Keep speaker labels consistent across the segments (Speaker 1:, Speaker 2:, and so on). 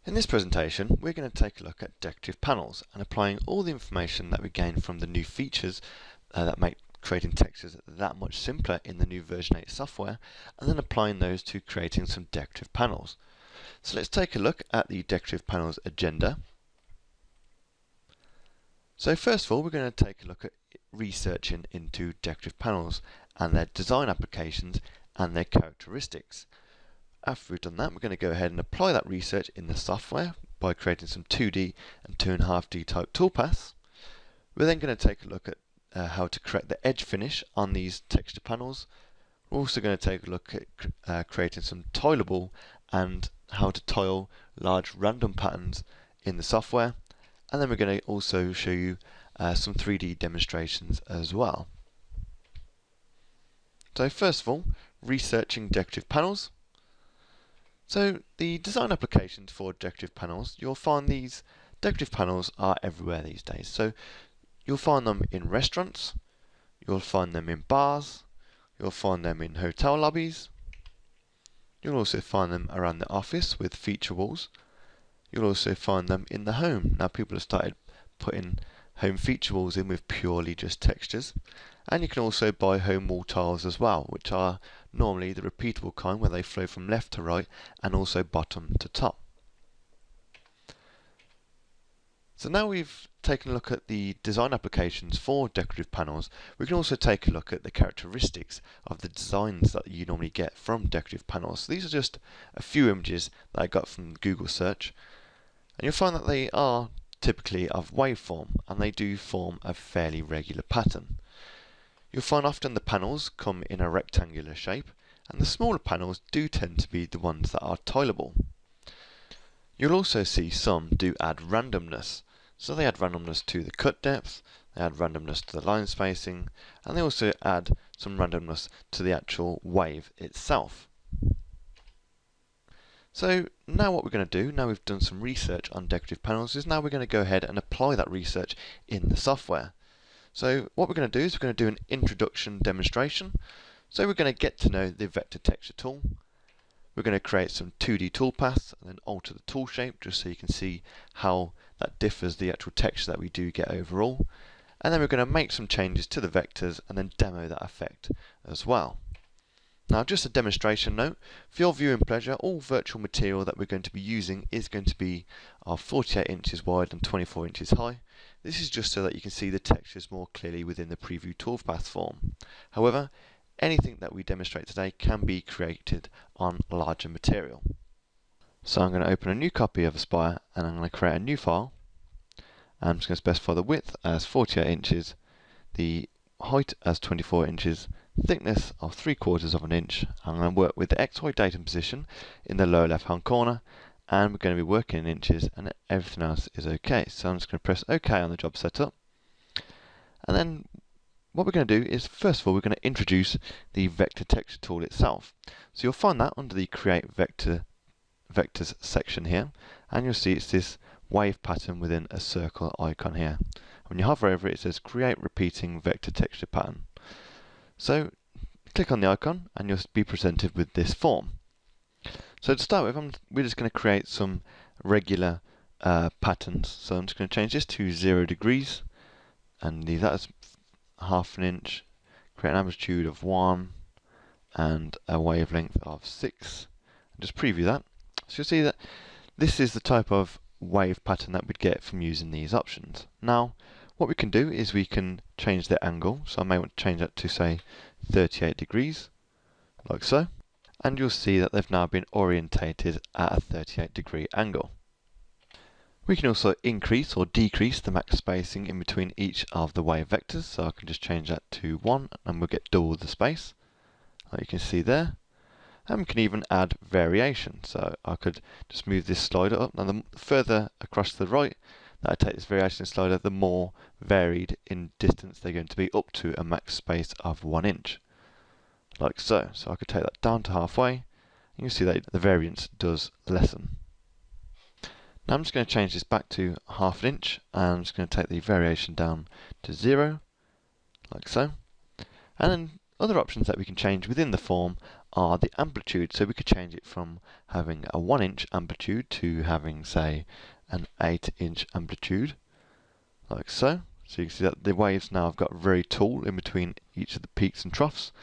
Speaker 1: In this presentation, we're going to take a look at decorative panels and applying all the information that we gain from the new features that make creating textures that much simpler in the new version 8 software, and then applying those to creating some decorative panels. So let's take a look at the decorative panels agenda. So first of all, we're going to take a look at researching into decorative panels and their design applications and their characteristics. After we've done that, we're going to go ahead and apply that research in the software by creating some 2D and 2.5D type toolpaths. We're then going to take a look at how to correct the edge finish on these texture panels. We're also going to take a look at creating some tileable and how to tile large random patterns in the software. And then we're going to also show you some 3D demonstrations as well. So first of all, researching decorative panels. So the design applications for decorative panels, you'll find these decorative panels are everywhere these days. So you'll find them in restaurants, you'll find them in bars, you'll find them in hotel lobbies, you'll also find them around the office with feature walls, you'll also find them in the home. Now people have started putting home feature walls in with purely just textures, and you can also buy home wall tiles as well, which are normally the repeatable kind where they flow from left to right and also bottom to top. So now we've taken a look at the design applications for decorative panels, we can also take a look at the characteristics of the designs that you normally get from decorative panels. So these are just a few images that I got from Google search, and you'll find that they are typically of waveform and they do form a fairly regular pattern. You'll find often the panels come in a rectangular shape, and the smaller panels do tend to be the ones that are tileable. You'll also see some do add randomness. So they add randomness to the cut depth, they add randomness to the line spacing, and they also add some randomness to the actual wave itself. So now what we're going to do, now we've done some research on decorative panels, is now we're going to go ahead and apply that research in the software. So what we're going to do is we're going to do an introduction demonstration. So we're going to get to know the vector texture tool. We're going to create some 2D toolpaths and then alter the tool shape just so you can see how that differs the actual texture that we do get overall. And then we're going to make some changes to the vectors and then demo that effect as well. Now just a demonstration note, for your viewing pleasure, all virtual material that we're going to be using is going to be 48 inches wide and 24 inches high. This is just so that you can see the textures more clearly within the preview toolpath form. However, anything that we demonstrate today can be created on larger material. So I'm going to open a new copy of Aspire and I'm going to create a new file. I'm just going to specify the width as 48 inches, the height as 24 inches, thickness of 3/4 of an inch. I'm going to work with the XY datum position in the lower left hand corner, and we're going to be working in inches and everything else is okay. So I'm just going to press OK on the job setup. And then what we're going to do is, first of all, we're going to introduce the vector texture tool itself. So you'll find that under the create vectors section here, and you'll see it's this wave pattern within a circle icon here. When you hover over it, it says create repeating vector texture pattern. So click on the icon and you'll be presented with this form. So to start with, we're just going to create some regular patterns. So I'm just going to change this to 0 degrees and leave that as 1/2 an inch, create an amplitude of 1 and a wavelength of 6. And just preview that. So you'll see that this is the type of wave pattern that we'd get from using these options. Now what we can do is we can change the angle. So I may want to change that to say 38 degrees, like so. And you'll see that they've now been orientated at a 38-degree angle. We can also increase or decrease the max spacing in between each of the wave vectors. So I can just change that to 1 and we'll get double the space, like you can see there. And we can even add variation. So I could just move this slider up. Now the further across to the right that I take this variation slider, the more varied in distance they're going to be, up to a max space of 1 inch. Like so. So I could take that down to halfway, and you can see that the variance does lessen. Now I'm just going to change this back to 1/2 an inch, and I'm just going to take the variation down to 0, like so. And then Other options that we can change within the form are the amplitude. So we could change it from having a 1-inch amplitude to having, say, an 8-inch amplitude, like so. So you can see that the waves now have got very tall in between each of the peaks and troughs.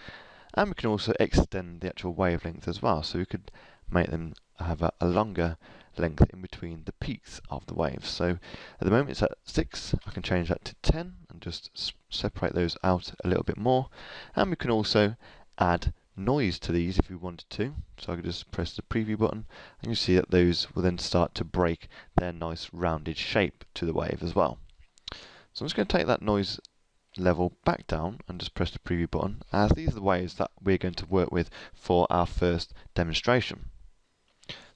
Speaker 1: And we can also extend the actual wavelength as well. So we could make them have a longer length in between the peaks of the waves. So at the moment it's at 6, I can change that to 10 and just separate those out a little bit more. And we can also add noise to these if we wanted to. So I could just press the preview button and you see that those will then start to break their nice rounded shape to the wave as well. So I'm just going to take that noise level back down and just press the preview button, as these are the waves that we're going to work with for our first demonstration.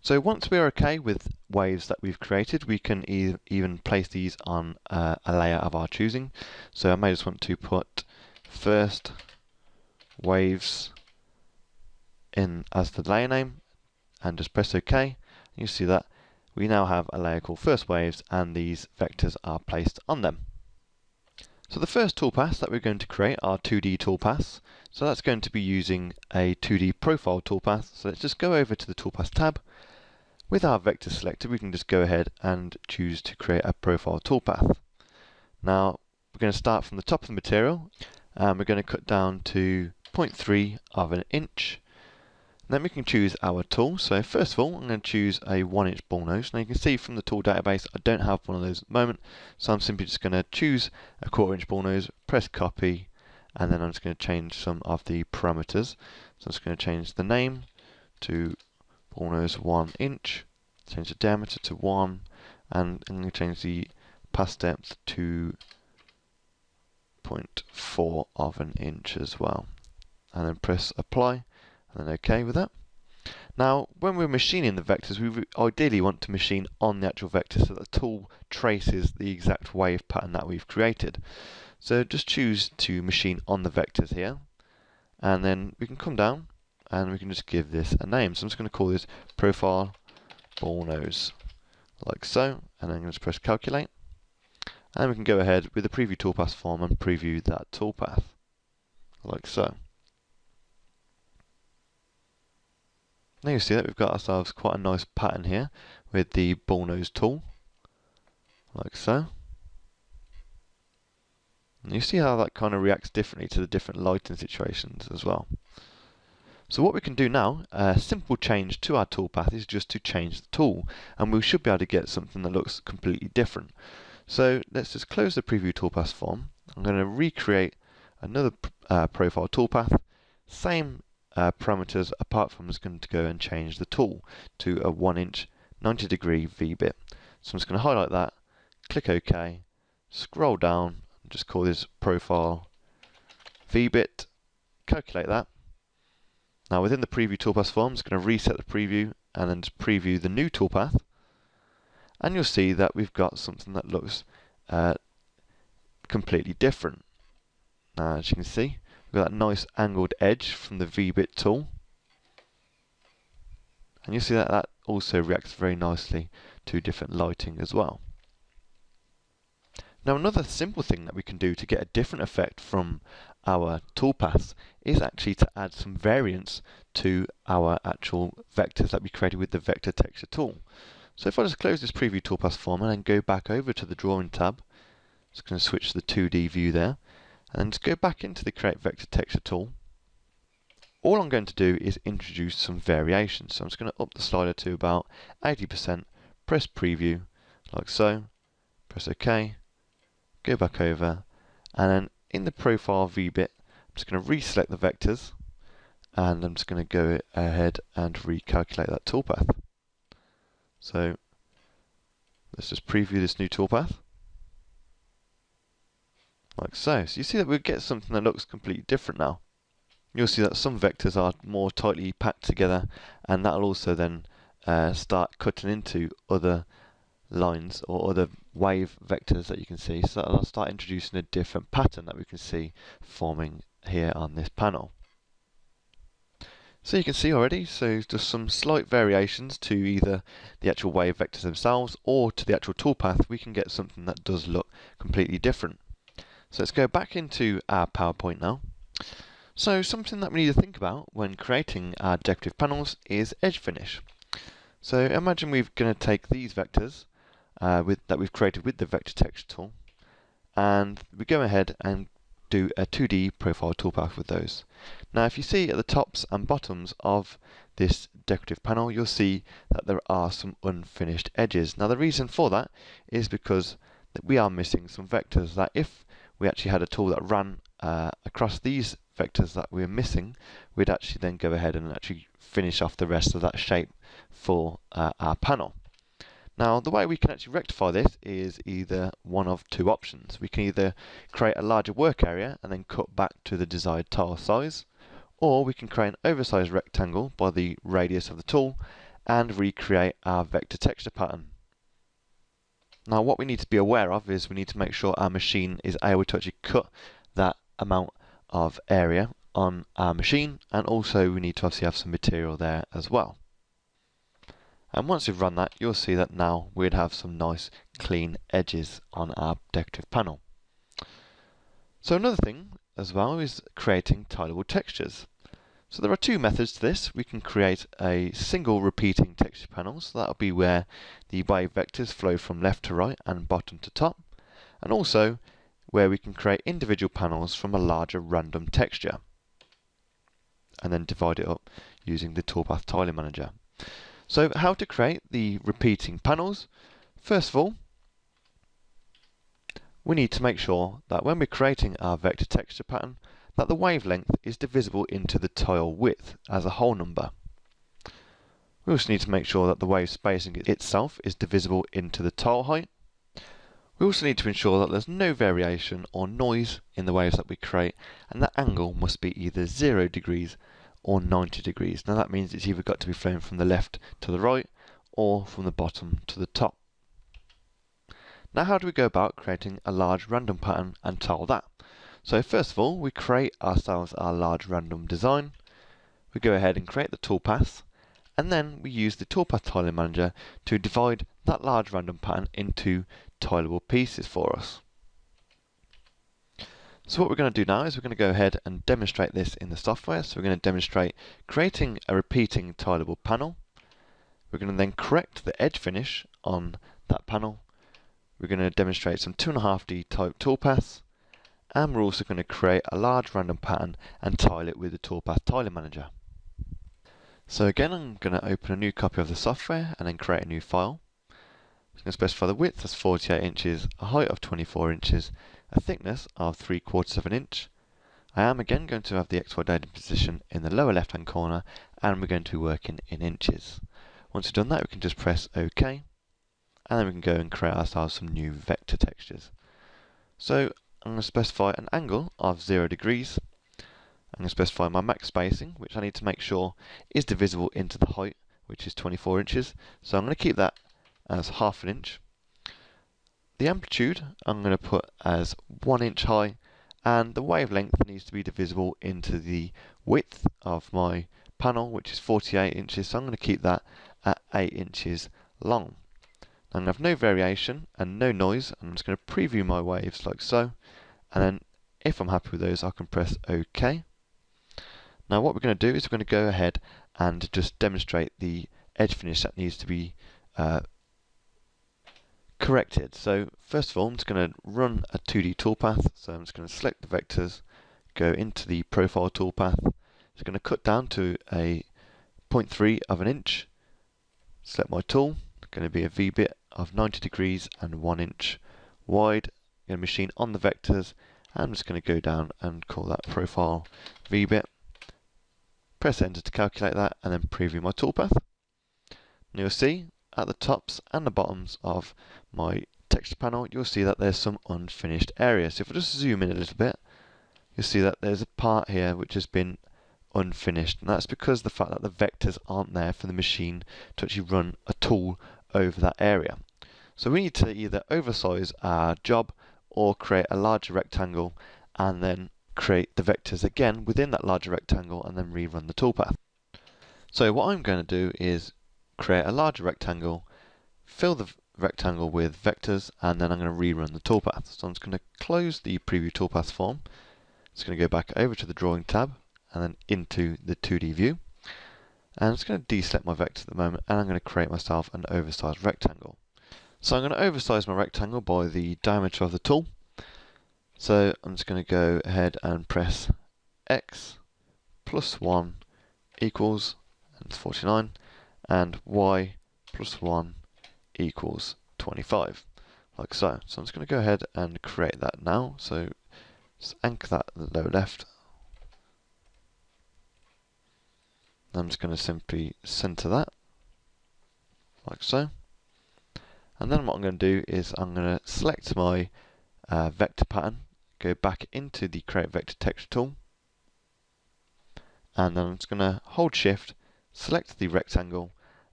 Speaker 1: So once we're okay with waves that we've created, we can even place these on a layer of our choosing. So I may just want to put first waves in as the layer name and just press OK. You see that we now have a layer called first waves and these vectors are placed on them. So the first toolpaths that we're going to create are 2D toolpaths. So that's going to be using a 2D profile toolpath. So let's just go over to the Toolpaths tab. With our vector selected, we can just go ahead and choose to create a profile toolpath. Now we're going to start from the top of the material and we're going to cut down to 0.3 of an inch. Then we can choose our tool. So first of all, I'm going to choose a 1-inch ball nose. Now you can see from the tool database, I don't have one of those at the moment. So I'm simply just going to choose a 1/4-inch ball nose, press copy, and then I'm just going to change some of the parameters. So I'm just going to change the name to ball nose 1 inch, change the diameter to 1, and I'm going to change the pass depth to 0.4 of an inch as well. And then press apply. And then OK with that. Now, when we're machining the vectors, we ideally want to machine on the actual vector so that the tool traces the exact wave pattern that we've created. So just choose to machine on the vectors here, and then we can come down and we can just give this a name. So I'm just going to call this profile ball nose, like so, and then I'm going to press calculate, and we can go ahead with the preview toolpath form and preview that toolpath, like so. Now you see that we've got ourselves quite a nice pattern here with the ball nose tool, like so. And you see how that kind of reacts differently to the different lighting situations as well. So what we can do now, a simple change to our toolpath is just to change the tool, and we should be able to get something that looks completely different. So let's just close the preview toolpath form. I'm going to recreate another profile toolpath, same parameters, apart from just going to go and change the tool to a 1-inch 90-degree V-bit. So I'm just going to highlight that, click OK, scroll down, and just call this profile V-bit, calculate that. Now within the preview toolpath form, I'm just going to reset the preview and then just preview the new toolpath, and you'll see that we've got something that looks completely different. Now as you can see, we've got that nice angled edge from the V-bit tool, and you see that that also reacts very nicely to different lighting as well. Now another simple thing that we can do to get a different effect from our toolpaths is actually to add some variance to our actual vectors that we created with the vector texture tool. So if I just close this preview toolpath form and then go back over to the drawing tab, just going to switch to the 2D view there, and just go back into the create vector texture tool. All I'm going to do is introduce some variations. So I'm just going to up the slider to about 80%, press preview, like so, press OK, go back over, and then in the profile V-bit, I'm just going to reselect the vectors, and I'm just going to go ahead and recalculate that toolpath. So let's just preview this new toolpath, like so. So you see that we get something that looks completely different now. You'll see that some vectors are more tightly packed together, and that'll also then start cutting into other lines or other wave vectors that you can see. So that'll start introducing a different pattern that we can see forming here on this panel. So you can see already, so just some slight variations to either the actual wave vectors themselves or to the actual toolpath, we can get something that does look completely different. So let's go back into our PowerPoint now. So something that we need to think about when creating our decorative panels is edge finish. So imagine we're going to take these vectors that we've created with the vector texture tool, and we go ahead and do a 2D profile toolpath with those. Now if you see at the tops and bottoms of this decorative panel, you'll see that there are some unfinished edges. Now the reason for that is because we are missing some vectors that if we actually had a tool that ran across these vectors that we're missing, we'd actually then go ahead and actually finish off the rest of that shape for our panel. Now the way we can actually rectify this is either one of two options. We can either create a larger work area and then cut back to the desired tile size, or we can create an oversized rectangle by the radius of the tool and recreate our vector texture pattern. Now what we need to be aware of is we need to make sure our machine is able to actually cut that amount of area on our machine, and also we need to obviously have some material there as well. And once we've run that, you'll see that now we'd have some nice clean edges on our decorative panel. So another thing as well is creating tileable textures. So there are two methods to this. We can create a single repeating texture panel, so that'll be where the wave vectors flow from left to right and bottom to top, and also where we can create individual panels from a larger random texture and then divide it up using the Toolpath Tiling Manager. So how to create the repeating panels? First of all, we need to make sure that when we're creating our vector texture pattern, that the wavelength is divisible into the tile width as a whole number. We also need to make sure that the wave spacing itself is divisible into the tile height. We also need to ensure that there's no variation or noise in the waves that we create, and that angle must be either 0 degrees or 90 degrees. Now that means it's either got to be flown from the left to the right or from the bottom to the top. Now how do we go about creating a large random pattern and tile that? So first of all, we create ourselves our large random design. We go ahead and create the toolpaths, and then we use the Toolpath Tiling Manager to divide that large random pattern into tileable pieces for us. So what we're going to do now is we're going to go ahead and demonstrate this in the software. So we're going to demonstrate creating a repeating tileable panel. We're going to then correct the edge finish on that panel. We're going to demonstrate some 2.5D type toolpaths, and we're also going to create a large random pattern and tile it with the Toolpath Tiling Manager. So again, I'm going to open a new copy of the software and then create a new file. I'm going to specify the width as 48 inches, a height of 24 inches, a thickness of 3/4 of an inch. I am again going to have the XY data position in the lower left hand corner, and we're going to be working in inches. Once we've done that, we can just press OK, and then we can go and create ourselves some new vector textures. So I'm going to specify an angle of 0 degrees. I'm going to specify my max spacing, which I need to make sure is divisible into the height, which is 24 inches. So I'm going to keep that as 1/2 inch. The amplitude I'm going to put as 1 inch high, and the wavelength needs to be divisible into the width of my panel, which is 48 inches, so I'm going to keep that at 8 inches long. I'm going to have no variation and no noise. I'm just going to preview my waves like so, and then if I'm happy with those, I can press OK. Now what we're going to do is we're going to go ahead and just demonstrate the edge finish that needs to be corrected. So first of all, I'm just going to run a 2D toolpath. So I'm just going to select the vectors, go into the profile toolpath. It's going to cut down to a 0.3 of an inch. Select my tool. It's going to be a V-bit of 90 degrees and 1 inch wide. I'm going to machine on the vectors. I'm just going to go down and call that profile V-bit. Press enter to calculate that, and then preview my toolpath. And you'll see at the tops and the bottoms of my texture panel, you'll see that there's some unfinished areas. So if I just zoom in a little bit, you'll see that there's a part here which has been unfinished, and that's because of the fact that the vectors aren't there for the machine to actually run a tool over that area. So we need to either oversize our job or create a larger rectangle and then create the vectors again within that larger rectangle and then rerun the toolpath. So what I'm going to do is create a larger rectangle, fill the rectangle with vectors, and then I'm going to rerun the toolpath. So I'm just going to close the preview toolpath form. It's going to go back over to the drawing tab. and then into the 2D view. And I'm just going to deselect my vector at the moment, and I'm going to create myself an oversized rectangle. So I'm going to oversize my rectangle by the diameter of the tool. So I'm just going to go ahead and press X plus 1 equals, and it's 49, and Y plus 1 equals 25, like so. So I'm just going to go ahead and create that now. So just anchor that at the lower left. I'm just going to simply center that, like so. And then what I'm going to do is I'm going to select my vector pattern, go back into the Create Vector Texture tool, and then I'm just going to hold Shift, select the rectangle,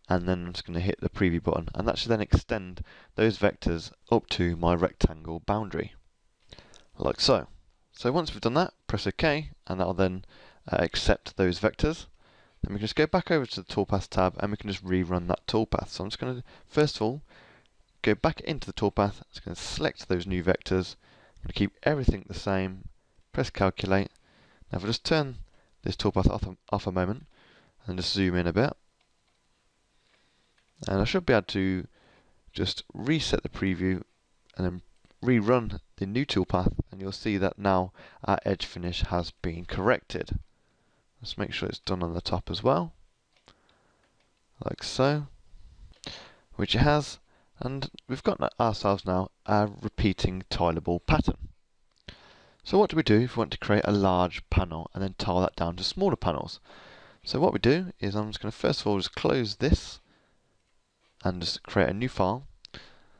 Speaker 1: and then I'm just going to hit the preview button, and that should then extend those vectors up to my rectangle boundary, like so. So once we've done that, press OK, and that'll then accept those vectors. Then we can just go back over to the Toolpaths tab, and we can just rerun that toolpath. So I'm just going to, first of all, go back into the toolpath. I'm just going to select those new vectors. I'm going to keep everything the same. Press Calculate. Now if I just turn this toolpath off a moment, and just zoom in a bit, and I should be able to just reset the preview and then rerun the new toolpath, and you'll see that now our edge finish has been corrected. Let's make sure it's done on the top as well, like so, which it has, and we've got ourselves now a repeating tileable pattern. So what do we do if we want to create a large panel and then tile that down to smaller panels? So what we do is I'm just going to first of all just close this and just create a new file.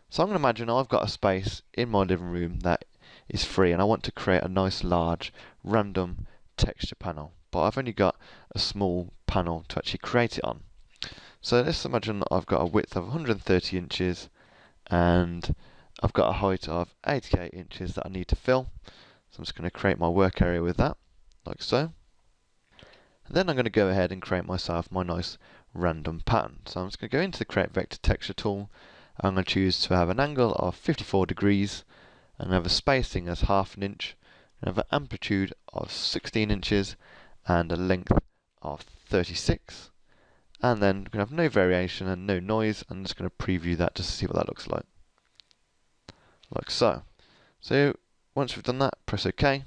Speaker 1: So I'm going to imagine I've got a space in my living room that is free, and I want to create a nice large random texture panel, but I've only got a small panel to actually create it on. So let's imagine that I've got a width of 130 inches and I've got a height of 88 inches that I need to fill. So I'm just going to create my work area with that, like so. And then I'm going to go ahead and create myself my nice random pattern. So I'm just going to go into the Create Vector Texture tool. I'm going to choose to have an angle of 54 degrees and have a spacing as ½ inch, and have an amplitude of 16 inches and a length of 36. And then we're going to have no variation and no noise. I'm just going to preview that just to see what that looks like so. So once we've done that, press OK.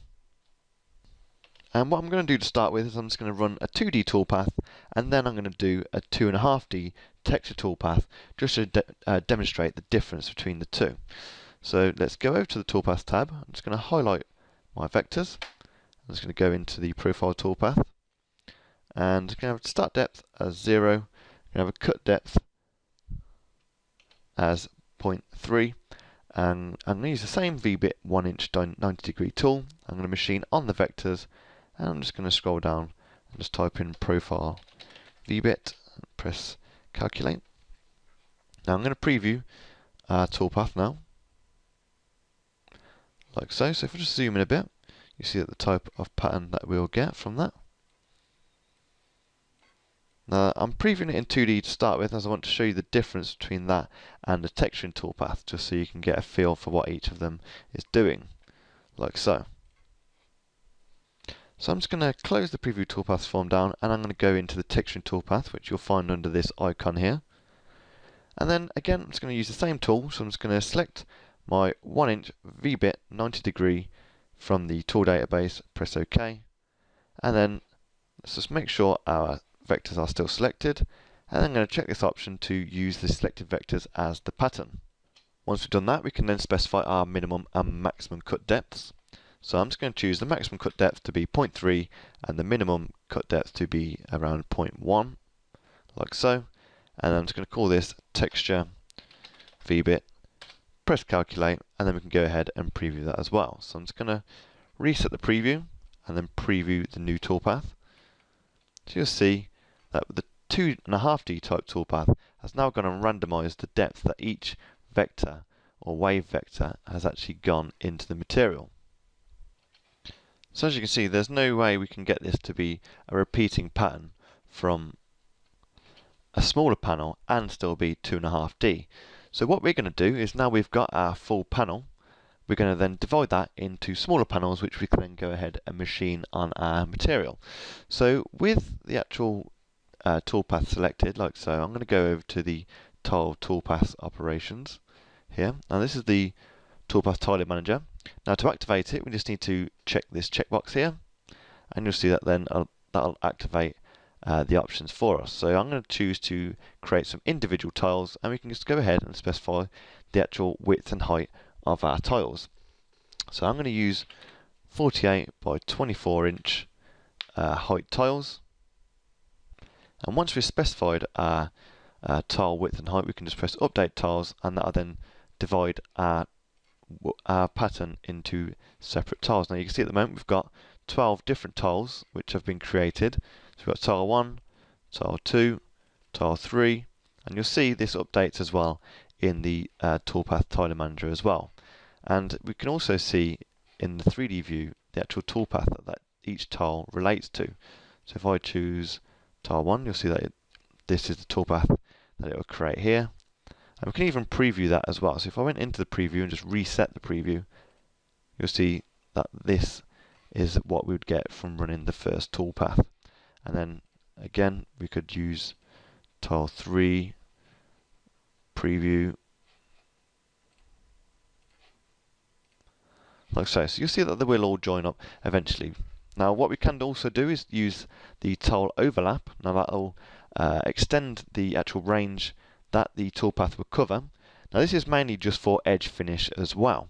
Speaker 1: And what I'm going to do to start with is I'm just going to run a 2D toolpath, and then I'm going to do a 2.5D texture toolpath just to demonstrate the difference between the two. So let's go over to the Toolpaths tab. I'm just going to highlight my vectors. I'm just going to go into the Profile toolpath, and I'm going to have start depth as 0. I'm going to have a cut depth as 0.3. And I'm going to use the same VBit 1 inch 90 degree tool. I'm going to machine on the vectors, and I'm just going to scroll down and just type in Profile VBit and press Calculate. Now I'm going to preview our toolpath now, like so. So if I just zoom in a bit, you see that the type of pattern that we'll get from that. Now I'm previewing it in 2D to start with, as I want to show you the difference between that and the texturing toolpath, just so you can get a feel for what each of them is doing, like so. So I'm just going to close the Preview Toolpaths form down, and I'm going to go into the Texturing toolpath, which you'll find under this icon here. And then again, I'm just going to use the same tool, so I'm just going to select my 1 inch VBit 90 degree from the tool database, press OK, and then let's just make sure our vectors are still selected, and then I'm going to check this option to use the selected vectors as the pattern. Once we've done that, we can then specify our minimum and maximum cut depths. So I'm just going to choose the maximum cut depth to be 0.3 and the minimum cut depth to be around 0.1, like so. And I'm just going to call this texture VBit, press Calculate, and then we can go ahead and preview that as well. So I'm just going to reset the preview and then preview the new toolpath. So you'll see that the 2.5D type toolpath has now gone and randomized the depth that each vector or wave vector has actually gone into the material. So as you can see, there's no way we can get this to be a repeating pattern from a smaller panel and still be 2.5D. So what we're going to do is, now we've got our full panel, we're going to then divide that into smaller panels, which we can then go ahead and machine on our material. So with the actual toolpath selected, like so, I'm going to go over to the tile toolpath operations here. Now this is the toolpath tiling manager. Now to activate it, we just need to check this checkbox here, and you'll see that then that'll activate the options for us. So I'm going to choose to create some individual tiles, and we can just go ahead and specify the actual width and height of our tiles. So I'm going to use 48 by 24 inch height tiles, and once we've specified our tile width and height, we can just press update tiles, and that'll then divide our pattern into separate tiles. Now you can see at the moment we've got 12 different tiles which have been created. So we've got tile 1, tile 2, tile 3, and you'll see this updates as well in the toolpath tiling manager as well. And we can also see in the 3D view the actual toolpath that each tile relates to. So if I choose tile 1, you'll see that this is the toolpath that it will create here. And we can even preview that as well. So if I went into the preview and just reset the preview, you'll see that this is what we would get from running the first toolpath. And then again, we could use tile 3, preview, like so. So you'll see that they will all join up eventually. Now what we can also do is use the tile overlap. Now that'll extend the actual range that the toolpath will cover. Now this is mainly just for edge finish as well,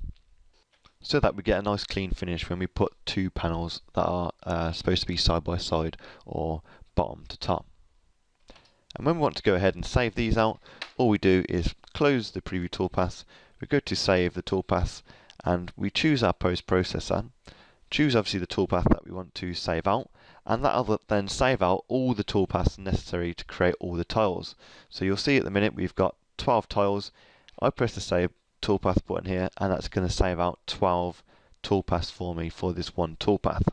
Speaker 1: so that we get a nice clean finish when we put two panels that are supposed to be side by side or bottom to top. And when we want to go ahead and save these out, all we do is close the preview toolpaths, we go to save the toolpaths, and we choose our post processor, choose obviously the toolpath that we want to save out, and that'll then save out all the toolpaths necessary to create all the tiles. So you'll see at the minute we've got 12 tiles. I press the save toolpath button here, and that's going to save out 12 toolpaths for me for this one toolpath.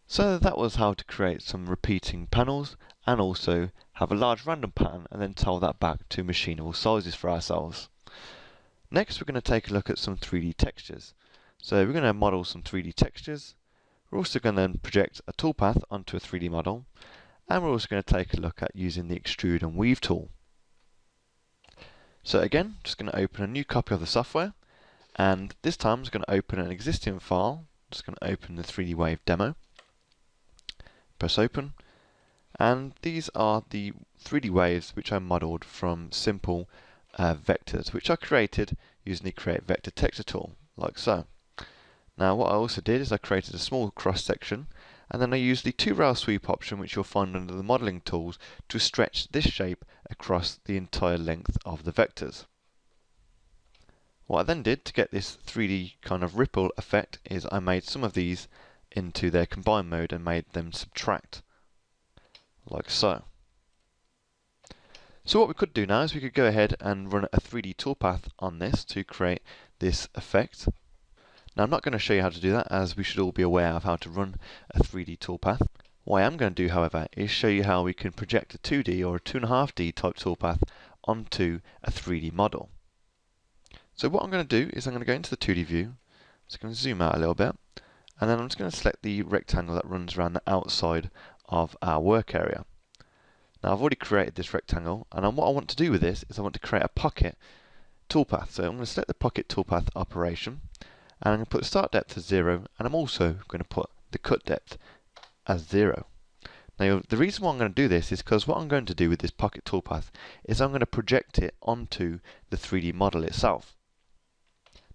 Speaker 1: So that was how to create some repeating panels and also have a large random pattern and then tile that back to machinable sizes for ourselves. Next we're going to take a look at some 3D textures. So we're going to model some 3D textures. We're also going to then project a toolpath onto a 3D model, and we're also going to take a look at using the extrude and weave tool. So again, just going to open a new copy of the software, and this time I'm just going to open an existing file. I'm just going to open the 3D wave demo, press open, and these are the 3D waves which I modelled from simple vectors which I created using the create vector texture tool, like so. Now what I also did is I created a small cross section, and then I used the 2 rail sweep option which you'll find under the modelling tools to stretch this shape across the entire length of the vectors. What I then did to get this 3D kind of ripple effect is I made some of these into their combine mode and made them subtract, like so. So what we could do now is we could go ahead and run a 3D toolpath on this to create this effect. Now I'm not going to show you how to do that, as we should all be aware of how to run a 3D toolpath. What I am going to do, however, is show you how we can project a 2D or a 2.5D type toolpath onto a 3D model. So what I'm going to do is I'm going to go into the 2D view, just going to zoom out a little bit, and then I'm just going to select the rectangle that runs around the outside of our work area. Now I've already created this rectangle, and what I want to do with this is I want to create a pocket toolpath. So I'm going to select the pocket toolpath operation, and I'm going to put the start depth as 0, and I'm also going to put the cut depth as 0. Now the reason why I'm going to do this is because what I'm going to do with this pocket toolpath is I'm going to project it onto the 3D model itself.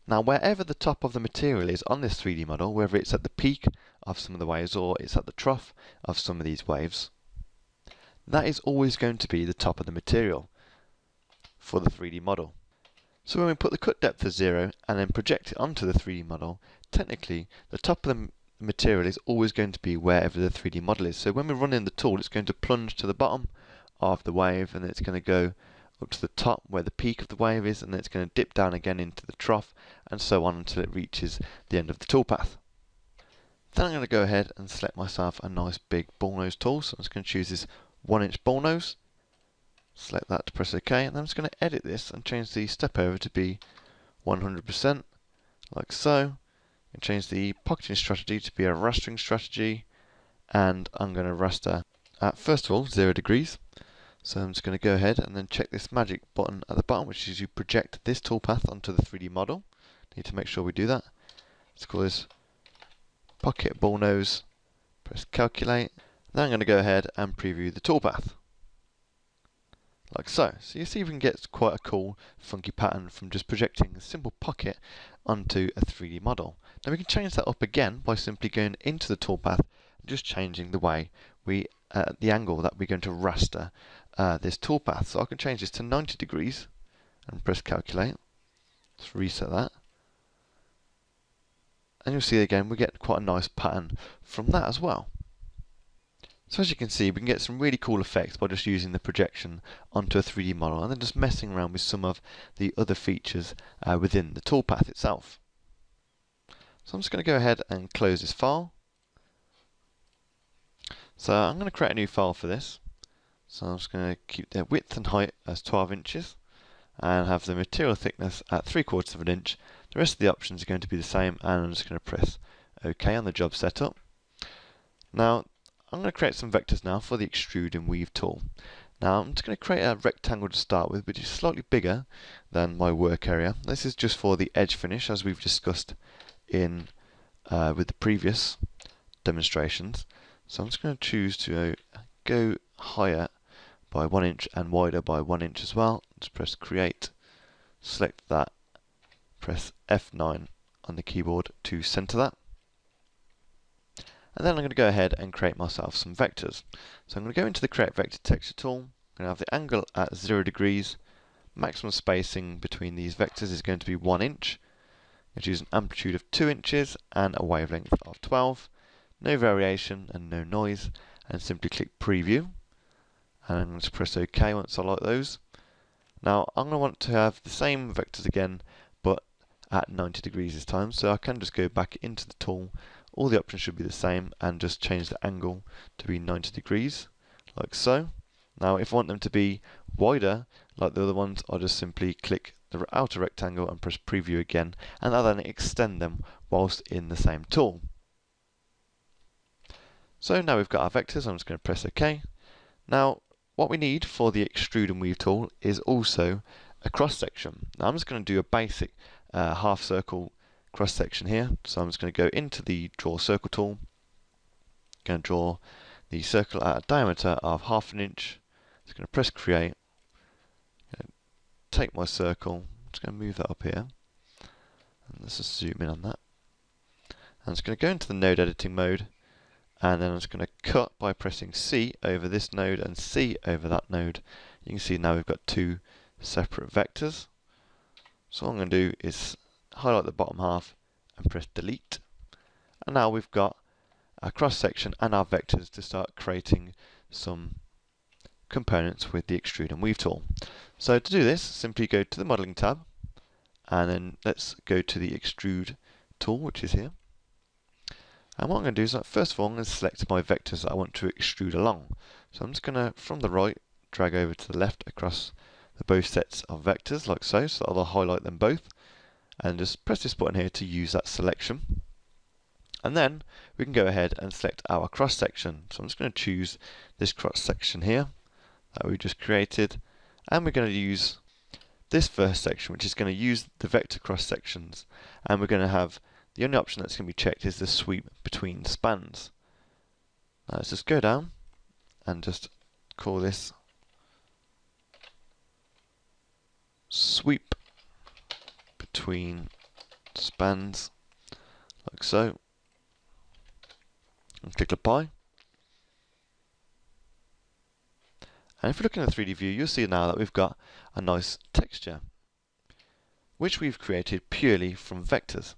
Speaker 1: Now wherever the top of the material is on this 3D model, whether it's at the peak of some of the waves or it's at the trough of some of these waves, that is always going to be the top of the material for the 3D model. So when we put the cut depth as 0 and then project it onto the 3D model, technically the top of the material is always going to be wherever the 3D model is. So when we run in the tool, it's going to plunge to the bottom of the wave, and then it's going to go up to the top where the peak of the wave is, and then it's going to dip down again into the trough, and so on until it reaches the end of the toolpath. Then I'm going to go ahead and select myself a nice big ball nose tool. So I'm just going to choose this 1-inch ball nose, select that to press OK, and then I'm just going to edit this and change the step over to be 100%, like so. And change the pocketing strategy to be a rastering strategy, and I'm going to raster at, first of all, 0 degrees. So I'm just going to go ahead and then check this magic button at the bottom, which is you project this toolpath onto the 3D model. Need to make sure we do that. Let's call this pocket ball nose, press calculate. Then I'm going to go ahead and preview the toolpath, like so. So you see we can get quite a cool, funky pattern from just projecting a simple pocket onto a 3D model. Now we can change that up again by simply going into the toolpath and just changing the way the angle that we're going to raster this toolpath. So I can change this to 90 degrees and press calculate. Let's reset that. And you'll see again we get quite a nice pattern from that as well. So as you can see, we can get some really cool effects by just using the projection onto a 3D model and then just messing around with some of the other features within the toolpath itself. So I'm just going to go ahead and close this file. So I'm going to create a new file for this. So I'm just going to keep the width and height as 12 inches and have the material thickness at 3/4 of an inch. The rest of the options are going to be the same, and I'm just going to press OK on the job setup. Now I'm going to create some vectors now for the extrude and weave tool. Now I'm just going to create a rectangle to start with, which is slightly bigger than my work area. This is just for the edge finish, as we've discussed in with the previous demonstrations. So I'm just going to choose to go higher by 1 inch and wider by 1 inch as well. Just press create, select that, press F9 on the keyboard to center that. And then I'm going to go ahead and create myself some vectors. So I'm going to go into the create vector texture tool. I'm going to have the angle at 0 degrees. Maximum spacing between these vectors is going to be 1 inch. I'm going to choose an amplitude of 2 inches and a wavelength of 12. No variation and no noise, and simply click preview. And I'm going to press OK once I like those. Now I'm going to want to have the same vectors again, but at 90 degrees this time. So I can just go back into the tool. All the options should be the same, and just change the angle to be 90 degrees, like so. Now if I want them to be wider, like the other ones, I'll just simply click the outer rectangle and press preview again, and I'll then extend them whilst in the same tool. So now we've got our vectors, I'm just going to press OK. Now what we need for the extrude and weave tool is also a cross section. Now I'm just going to do a basic half circle cross section here. So I'm just going to go into the draw circle tool, going to draw the circle at a diameter of 1/2 inch. Just going to press create, take my circle, I'm just going to move that up here, and let's just zoom in on that. I'm just going to go into the node editing mode, and then I'm just going to cut by pressing C over this node and C over that node. You can see now we've got two separate vectors. So all I'm going to do is highlight the bottom half and press delete. And now we've got our cross section and our vectors to start creating some components with the extrude and weave tool. So to do this, simply go to the modeling tab, and then let's go to the extrude tool, which is here. And what I'm going to do is, first of all, I'm going to select my vectors that I want to extrude along. So I'm just going to, from the right, drag over to the left across the both sets of vectors, like so. So I'll highlight them both, and just press this button here to use that selection. And then we can go ahead and select our cross section. So I'm just going to choose this cross section here that we just created, and we're going to use this first section, which is going to use the vector cross sections, and we're going to have the only option that's going to be checked is the sweep between spans. Now let's just go down and just call this sweep between spans, like so, and click apply. And if we look in the 3D view, you'll see now that we've got a nice texture, which we've created purely from vectors.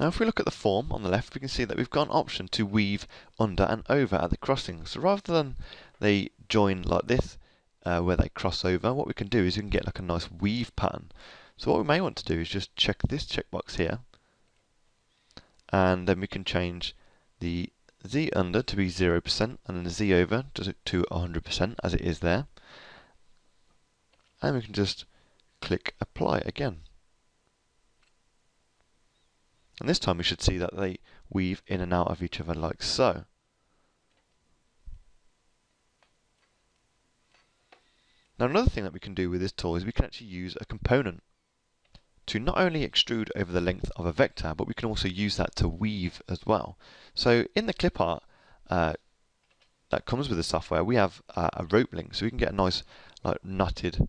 Speaker 1: Now if we look at the form on the left, we can see that we've got an option to weave under and over at the crossing. So rather than they join like this, where they cross over, what we can do is we can get like a nice weave pattern. So what we may want to do is just check this checkbox here, and then we can change the Z under to be 0% and then the Z over to 100% as it is there. And we can just click apply again. And this time we should see that they weave in and out of each other like so. Now another thing that we can do with this tool is we can actually use a component to not only extrude over the length of a vector, but we can also use that to weave as well. So in the clip art that comes with the software, we have a rope link, so we can get a nice knotted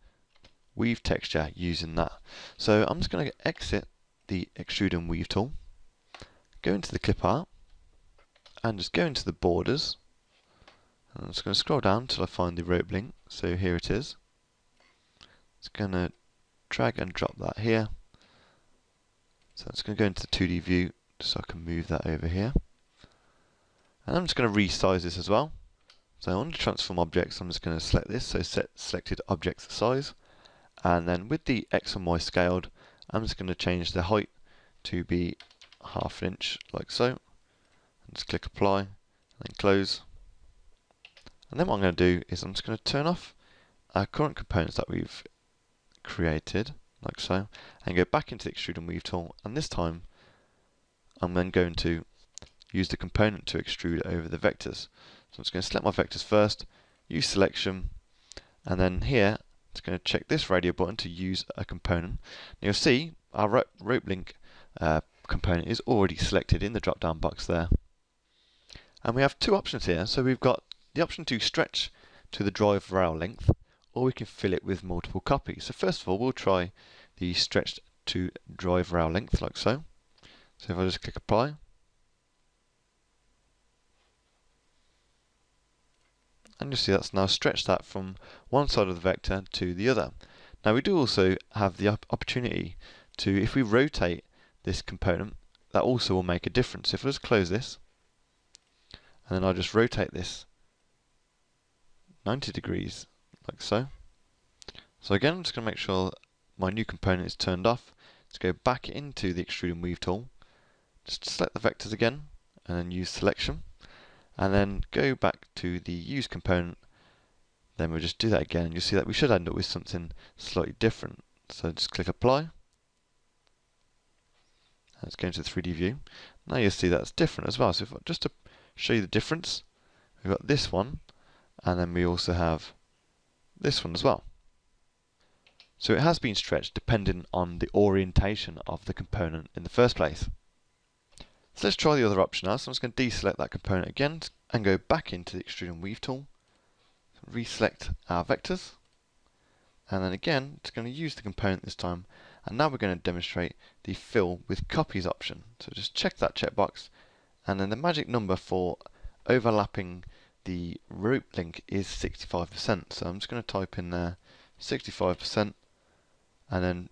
Speaker 1: weave texture using that. So I'm just going to exit the extrude and weave tool, go into the clip art, and just go into the borders. I'm just going to scroll down until I find the rope link. So here it is. It's going to drag and drop that here. So I'm just going to go into the 2D view so I can move that over here. And I'm just going to resize this as well. So under transform objects, I'm just going to select this, so set selected objects size. And then with the X and Y scaled, I'm just going to change the height to be 1/2 inch, like so. And just click apply, and then close. And then what I'm going to do is I'm just going to turn off our current components that we've created, like so, and go back into the extrude and weave tool, and this time I'm then going to use the component to extrude over the vectors. So I'm just going to select my vectors first, use selection, and then here I'm just going to check this radio button to use a component. Now you'll see our rope link component is already selected in the drop down box there. And we have two options here. So we've got the option to stretch to the drive rail length, or we can fill it with multiple copies. So first of all, we'll try the stretched to drive rail length, like so. So if I just click apply, and you'll see that's now stretched that from one side of the vector to the other. Now we do also have the opportunity to, if we rotate this component, that also will make a difference. If I just close this, and then I'll just rotate this 90 degrees, like so. So again, I'm just going to make sure my new component is turned off. Let's go back into the extrude and weave tool. Just select the vectors again, and then use selection. And then go back to the use component. Then we'll just do that again, and you'll see that we should end up with something slightly different. So just click apply. Let's go into the 3D view. Now you'll see that's different as well. So if, just to show you the difference, we've got this one, and then we also have this one as well. So it has been stretched depending on the orientation of the component in the first place. So let's try the other option now. So I'm just going to deselect that component again and go back into the extrude and weave tool, reselect our vectors, and then again it's going to use the component this time, and now we're going to demonstrate the fill with copies option. So just check that checkbox, and then the magic number for overlapping the rope link is 65%. So I'm just going to type in there 65%, and then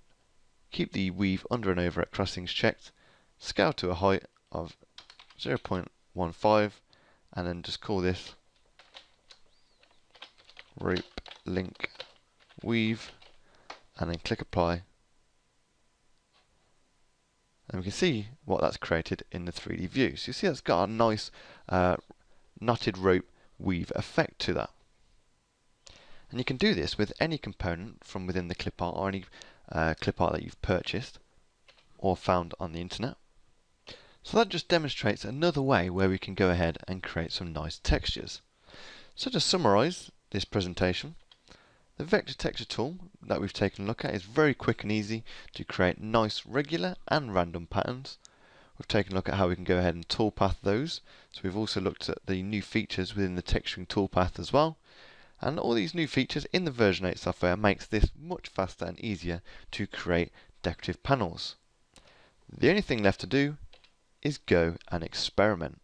Speaker 1: keep the weave under and over at crossings checked, scale to a height of 0.15, and then just call this rope link weave, and then click apply. And we can see what that's created in the 3D view. So you see that's got a nice knotted rope weave effect to that. And you can do this with any component from within the clip art, or any clip art that you've purchased or found on the internet. So that just demonstrates another way where we can go ahead and create some nice textures. So to summarize this presentation, the vector texture tool that we've taken a look at is very quick and easy to create nice regular and random patterns. We've taken a look at how we can go ahead and toolpath those. So we've also looked at the new features within the texturing toolpath as well. And all these new features in the version 8 software makes this much faster and easier to create decorative panels. The only thing left to do is go and experiment.